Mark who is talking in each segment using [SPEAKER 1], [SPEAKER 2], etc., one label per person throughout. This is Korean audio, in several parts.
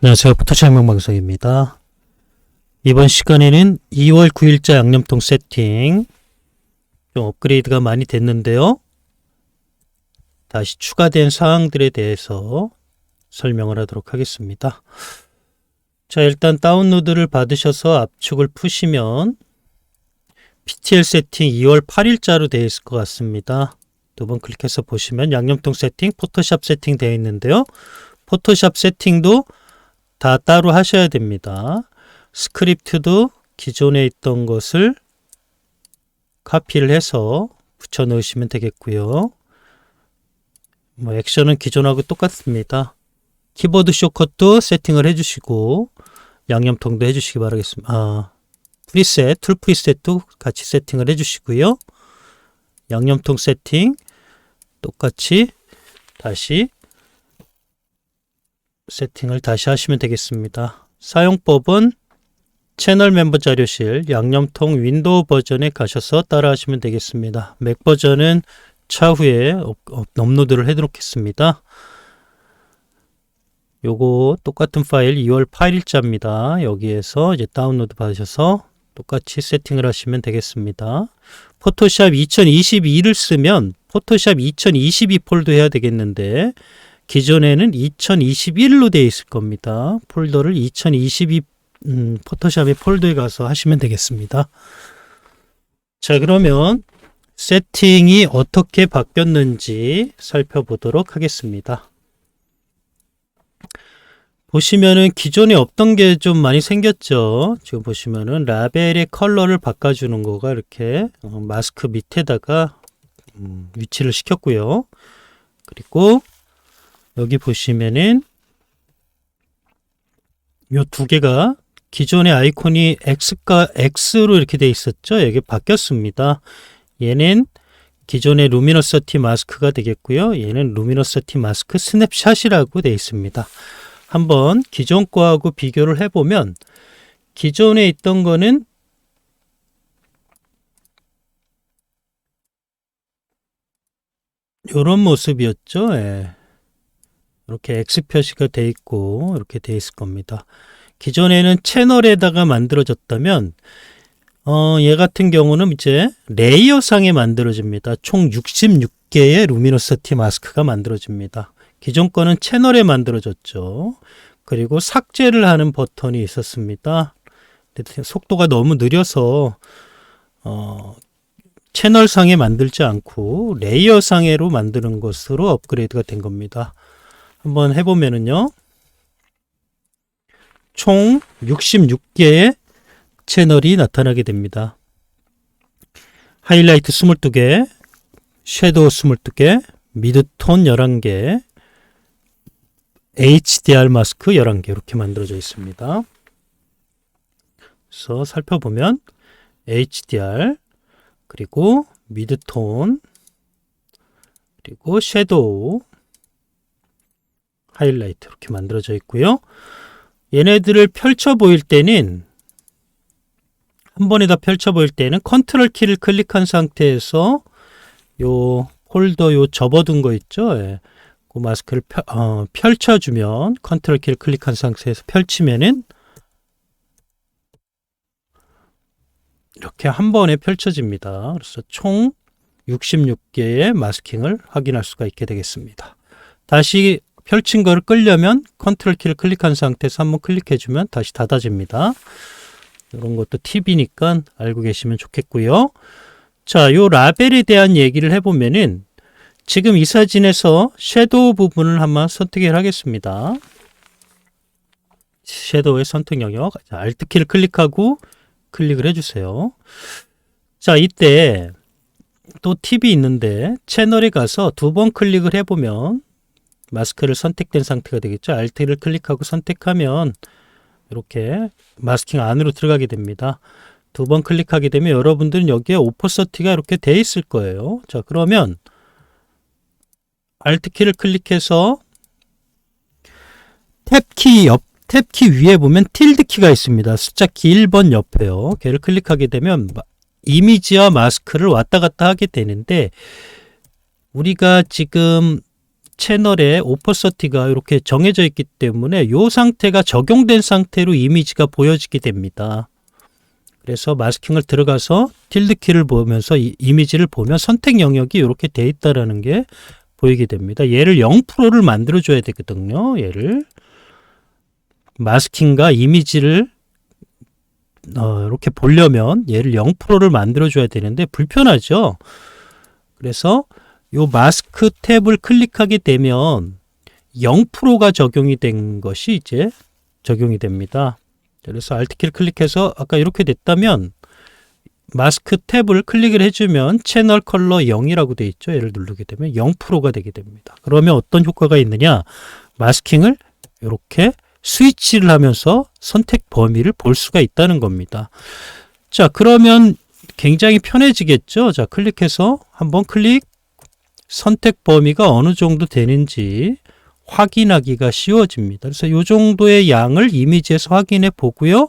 [SPEAKER 1] 안녕하세요. 포토샵 영방송입니다. 이번 시간에는 2월 9일자 양념통 세팅 좀 업그레이드가 많이 됐는데요. 다시 추가된 사항들에 대해서 설명을 하도록 하겠습니다. 자, 일단 다운로드를 받으셔서 압축을 푸시면 PTL 세팅 2월 8일자로 되어 있을 것 같습니다. 두 번 클릭해서 보시면 양념통 세팅, 포토샵 세팅 되어 있는데요. 포토샵 세팅도 다 따로 하셔야 됩니다. 스크립트도 기존에 있던 것을 카피를 해서 붙여 넣으시면 되겠고요. 액션은 기존하고 똑같습니다. 키보드 쇼컷도 세팅을 해주시고 양념통도 해주시기 바라겠습니다. 프리셋, 툴 프리셋도 같이 세팅을 해주시고요. 양념통 세팅 똑같이 다시 세팅을 다시 하시면 되겠습니다. 사용법은 채널 멤버 자료실 양념통 윈도우 버전에 가셔서 따라 하시면 되겠습니다. 맥 버전은 차후에 업로드를 해 놓겠습니다. 요거 똑같은 파일 2월 8일자입니다. 여기에서 이제 다운로드 받으셔서 똑같이 세팅을 하시면 되겠습니다. 포토샵 2022를 쓰면 포토샵 2022 폴더 해야 되겠는데 기존에는 2021로 되어 있을 겁니다. 폴더를 2022 포토샵의 폴더에 가서 하시면 되겠습니다. 자, 그러면 세팅이 어떻게 바뀌었는지 살펴보도록 하겠습니다. 보시면은 기존에 없던 게 좀 많이 생겼죠. 지금 보시면은 라벨의 컬러를 바꿔주는 거가 이렇게 마스크 밑에다가 위치를 시켰고요. 그리고 여기 보시면은 요 두 개가 기존의 아이콘이 X로 이렇게 돼 있었죠. 여기 바뀌었습니다. 얘는 기존의 루미너서티 마스크가 되겠고요. 얘는 루미너서티 마스크 스냅샷이라고 돼 있습니다. 한번 기존 거하고 비교를 해보면 기존에 있던 거는 이런 모습이었죠. 예. 이렇게 X 표시가 돼 있고 이렇게 돼 있을 겁니다. 기존에는 채널에다가 만들어졌다면 얘 같은 경우는 이제 레이어상에 만들어집니다. 총 66개의 루미너시티 마스크가 만들어집니다. 기존 거는 채널에 만들어졌죠. 그리고 삭제를 하는 버튼이 있었습니다. 속도가 너무 느려서 채널상에 만들지 않고 레이어상으로 만드는 것으로 업그레이드가 된 겁니다. 한번 해보면은요. 총 66개의 채널이 나타나게 됩니다. 하이라이트 22개, 섀도우 22개, 미드톤 11개, HDR 마스크 11개 이렇게 만들어져 있습니다. 그래서 살펴보면 HDR, 그리고 미드톤, 그리고 섀도우, 하이라이트 이렇게 만들어져 있고요. 얘네들을 펼쳐 보일 때는 한 번에 다 펼쳐 보일 때는 컨트롤 키를 클릭한 상태에서 요 폴더 요 접어둔 거 있죠. 예. 그 마스크를 펼쳐주면 컨트롤 키를 클릭한 상태에서 펼치면은 이렇게 한 번에 펼쳐집니다. 그래서 총 66개의 마스킹을 확인할 수가 있게 되겠습니다. 다시 펼친 거를 끌려면 컨트롤 키를 클릭한 상태에서 한번 클릭해주면 다시 닫아집니다. 이런 것도 팁이니까 알고 계시면 좋겠고요. 자, 요 라벨에 대한 얘기를 해보면은 지금 이 사진에서 섀도우 부분을 한번 선택을 하겠습니다. 섀도우의 선택 영역, Alt 키를 클릭하고 클릭을 해주세요. 자, 이때 또 팁이 있는데 채널에 가서 두 번 클릭을 해보면 마스크를 선택된 상태가 되겠죠. Alt를 클릭하고 선택하면 이렇게 마스킹 안으로 들어가게 됩니다. 두 번 클릭하게 되면 여러분들은 여기에 오퍼서티가 이렇게 돼 있을 거예요. 자, 그러면 Alt키를 클릭해서 탭키 위에 보면 틸드키가 있습니다. 숫자키 1번 옆에요. 걔를 클릭하게 되면 이미지와 마스크를 왔다 갔다 하게 되는데 우리가 지금 채널에 오퍼서티가 이렇게 정해져 있기 때문에 이 상태가 적용된 상태로 이미지가 보여지게 됩니다. 그래서 마스킹을 들어가서 틸드 키를 보면서 이 이미지를 보면 선택 영역이 이렇게 돼 있다라는 게 보이게 됩니다. 얘를 0%를 만들어 줘야 되거든요. 얘를 마스킹과 이미지를 이렇게 보려면 얘를 0%를 만들어 줘야 되는데 불편하죠. 그래서 요 마스크 탭을 클릭하게 되면 0%가 적용이 된 것이 이제 적용이 됩니다. 그래서 Alt키를 클릭해서 아까 이렇게 됐다면 마스크 탭을 클릭을 해주면 채널 컬러 0이라고 되어 있죠. 얘를 누르게 되면 0%가 되게 됩니다. 그러면 어떤 효과가 있느냐? 마스킹을 이렇게 스위치를 하면서 선택 범위를 볼 수가 있다는 겁니다. 자, 그러면 굉장히 편해지겠죠. 자, 클릭해서 한번 선택 범위가 어느 정도 되는지 확인하기가 쉬워집니다. 그래서 이 정도의 양을 이미지에서 확인해 보고요.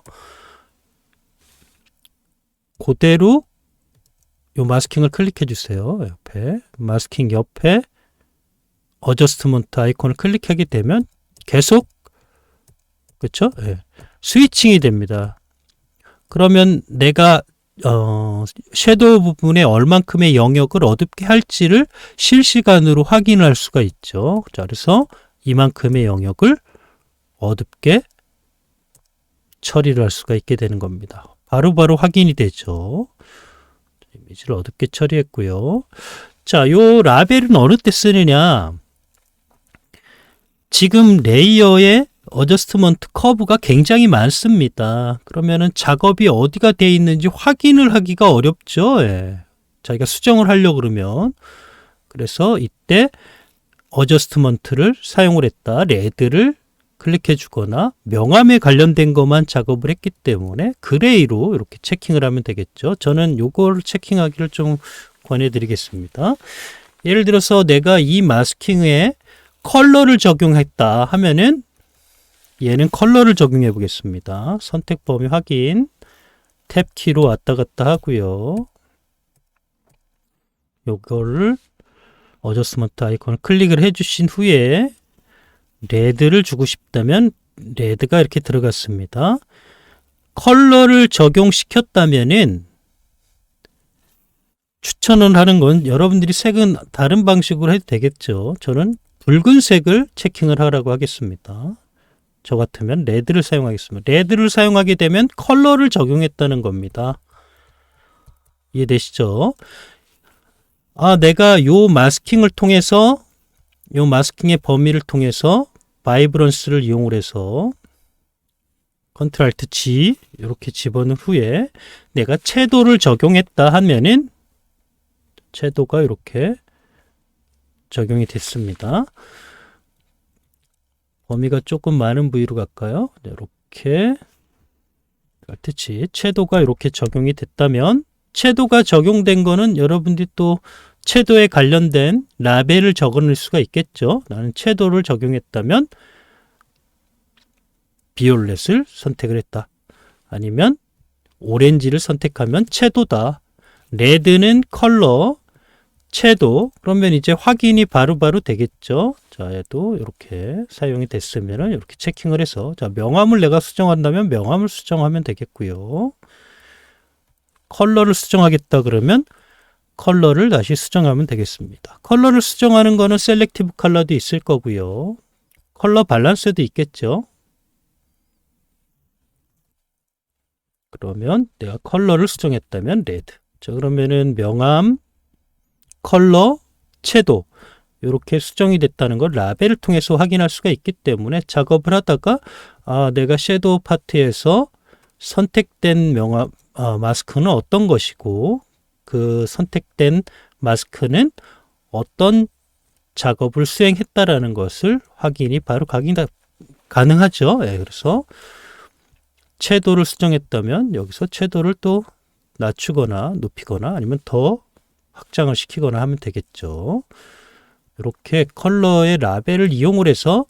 [SPEAKER 1] 그대로 이 마스킹을 클릭해 주세요. 옆에 마스킹 옆에 어저스트먼트 아이콘을 클릭하게 되면 계속 그렇죠? 네. 스위칭이 됩니다. 그러면 내가 섀도우 부분에 얼만큼의 영역을 어둡게 할지를 실시간으로 확인할 수가 있죠. 자, 그래서 이만큼의 영역을 어둡게 처리를 할 수가 있게 되는 겁니다. 바로바로 확인이 되죠. 이미지를 어둡게 처리했고요. 자, 요 라벨은 어느 때 쓰느냐? 지금 레이어에 어저스트먼트 커브가 굉장히 많습니다. 그러면은 작업이 어디가 되어 있는지 확인을 하기가 어렵죠. 예. 자기가 수정을 하려고 그러면. 그래서 이때 어저스트먼트를 사용을 했다. 레드를 클릭해 주거나 명암에 관련된 것만 작업을 했기 때문에 그레이로 이렇게 체킹을 하면 되겠죠. 저는 요걸 체킹하기를 좀 권해드리겠습니다. 예를 들어서 내가 이 마스킹에 컬러를 적용했다 하면은 얘는 컬러를 적용해 보겠습니다. 선택 범위 확인, 탭 키로 왔다 갔다 하고요. 요거를 어저스먼트 아이콘을 클릭을 해 주신 후에 레드를 주고 싶다면 레드가 이렇게 들어갔습니다. 컬러를 적용시켰다면은 추천을 하는 건 여러분들이 색은 다른 방식으로 해도 되겠죠. 저는 붉은색을 체킹을 하라고 하겠습니다. 저 같으면 레드를 사용하겠습니다. 레드를 사용하게 되면 컬러를 적용했다는 겁니다. 이해되시죠? 아, 내가 요 마스킹을 통해서 요 마스킹의 범위를 통해서 바이브런스를 이용을 해서 컨트롤 알트 G 이렇게 집어넣은 후에 내가 채도를 적용했다 하면은 채도가 이렇게 적용이 됐습니다. 범위가 조금 많은 부위로 갈까요? 이렇게 알트 G 채도가 이렇게 적용이 됐다면 채도가 적용된 거는 여러분들이 또 채도에 관련된 라벨을 적어낼 수가 있겠죠. 나는 채도를 적용했다면 비올렛을 선택을 했다. 아니면 오렌지를 선택하면 채도다. 레드는 컬러, 채도. 그러면 이제 확인이 바로바로 되겠죠. 자, 얘도 이렇게 사용이 됐으면 이렇게 체킹을 해서 자, 명암을 내가 수정한다면 명암을 수정하면 되겠고요. 컬러를 수정하겠다 그러면 컬러를 다시 수정하면 되겠습니다. 컬러를 수정하는 거는 셀렉티브 컬러도 있을 거고요. 컬러 밸런스도 있겠죠. 그러면 내가 컬러를 수정했다면 레드. 자, 그러면은 명암, 컬러, 채도 이렇게 수정이 됐다는 걸 라벨을 통해서 확인할 수가 있기 때문에 작업을 하다가 내가 섀도우 파트에서 선택된 명암 마스크는 어떤 것이고 그 선택된 마스크는 어떤 작업을 수행했다라는 것을 확인이 바로 가능하죠. 예, 그래서 채도를 수정했다면 여기서 채도를 또 낮추거나 높이거나 아니면 더 확장을 시키거나 하면 되겠죠. 이렇게 컬러의 라벨을 이용을 해서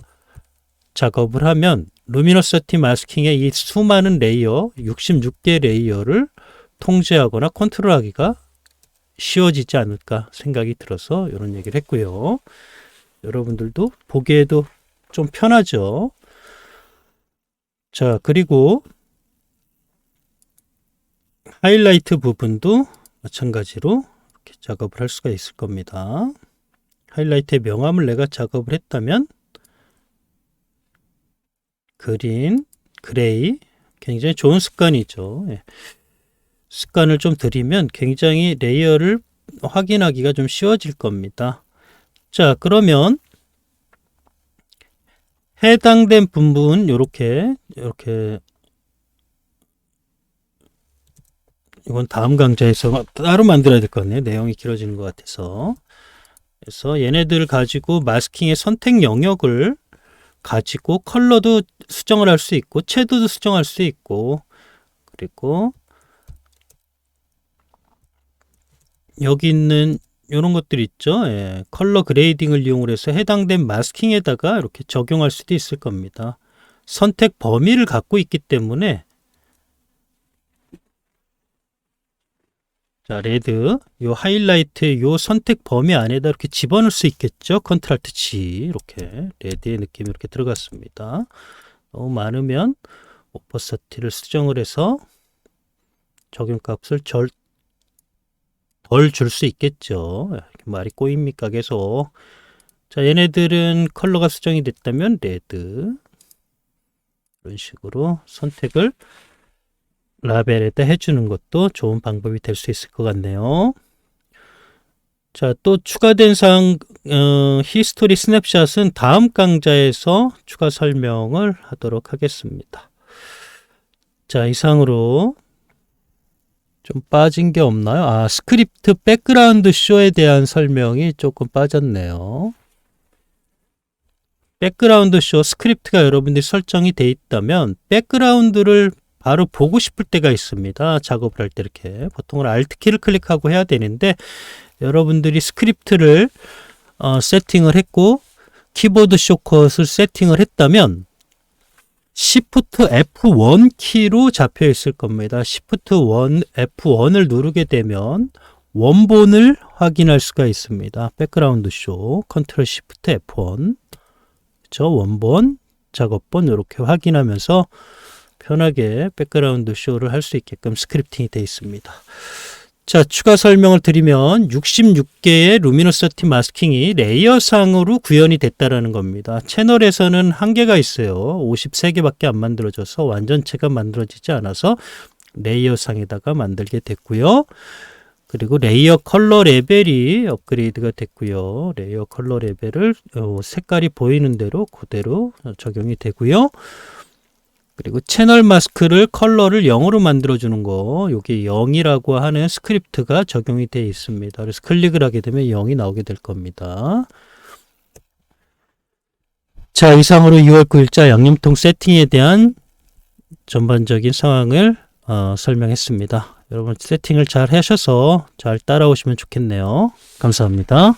[SPEAKER 1] 작업을 하면 루미너시티 마스킹의 이 수많은 레이어, 66개 레이어를 통제하거나 컨트롤하기가 쉬워지지 않을까 생각이 들어서 이런 얘기를 했고요. 여러분들도 보기에도 좀 편하죠. 자, 그리고 하이라이트 부분도 마찬가지로 이렇게 작업을 할 수가 있을 겁니다. 하이라이트의 명암을 내가 작업을 했다면 그린, 그레이 굉장히 좋은 습관이죠. 예. 습관을 좀 들이면 굉장히 레이어를 확인하기가 좀 쉬워질 겁니다. 자, 그러면 해당된 부분 이렇게 이건 다음 강좌에서 따로 만들어야 될 것 같네요. 내용이 길어지는 것 같아서. 그래서 얘네들 가지고 마스킹의 선택 영역을 가지고 컬러도 수정을 할 수 있고 채도도 수정할 수 있고, 그리고 여기 있는 이런 것들 있죠. 예, 컬러 그레이딩을 이용해서 해당된 마스킹에다가 이렇게 적용할 수도 있을 겁니다. 선택 범위를 갖고 있기 때문에, 자, 레드, 요 하이라이트 요 선택 범위 안에다 이렇게 집어넣을 수 있겠죠. 컨트롤 Alt G 이렇게 레드의 느낌이 이렇게 들어갔습니다. 너무 많으면 오퍼서티를 수정을 해서 적용값을 덜 줄 수 있겠죠. 말이 꼬입니까 계속. 자, 얘네들은 컬러가 수정이 됐다면 레드, 이런 식으로 선택을 라벨에다 해주는 것도 좋은 방법이 될 수 있을 것 같네요. 자, 또 추가된 사항, 히스토리 스냅샷은 다음 강좌에서 추가 설명을 하도록 하겠습니다. 자, 이상으로 좀 빠진 게 없나요? 아, 스크립트 백그라운드 쇼에 대한 설명이 조금 빠졌네요. 백그라운드 쇼 스크립트가 여러분들이 설정이 돼 있다면 백그라운드를 바로 보고 싶을 때가 있습니다. 작업을 할 때 이렇게 보통은 Alt키를 클릭하고 해야 되는데, 여러분들이 스크립트를 세팅을 했고 키보드 숏컷을 세팅을 했다면 Shift F1 키로 잡혀 있을 겁니다. Shift F1을 누르게 되면 원본을 확인할 수가 있습니다. 백그라운드 쇼 컨트롤 Shift F1, 그렇죠? 원본, 작업본 이렇게 확인하면서 편하게 백그라운드 쇼를 할 수 있게끔 스크립팅이 되어 있습니다. 자, 추가 설명을 드리면 66개의 루미노시티 마스킹이 레이어상으로 구현이 됐다라는 겁니다. 채널에서는 한계가 있어요. 53개밖에 안 만들어져서 완전체가 만들어지지 않아서 레이어상에다가 만들게 됐고요. 그리고 레이어 컬러 레벨이 업그레이드가 됐고요. 레이어 컬러 레벨을 색깔이 보이는 대로 그대로 적용이 되고요. 그리고 채널 마스크를 컬러를 0으로 만들어주는 거, 여기 0이라고 하는 스크립트가 적용이 되어 있습니다. 그래서 클릭을 하게 되면 0이 나오게 될 겁니다. 자, 이상으로 2월 9일자 양념통 세팅에 대한 전반적인 상황을 설명했습니다. 여러분 세팅을 잘 하셔서 잘 따라오시면 좋겠네요. 감사합니다.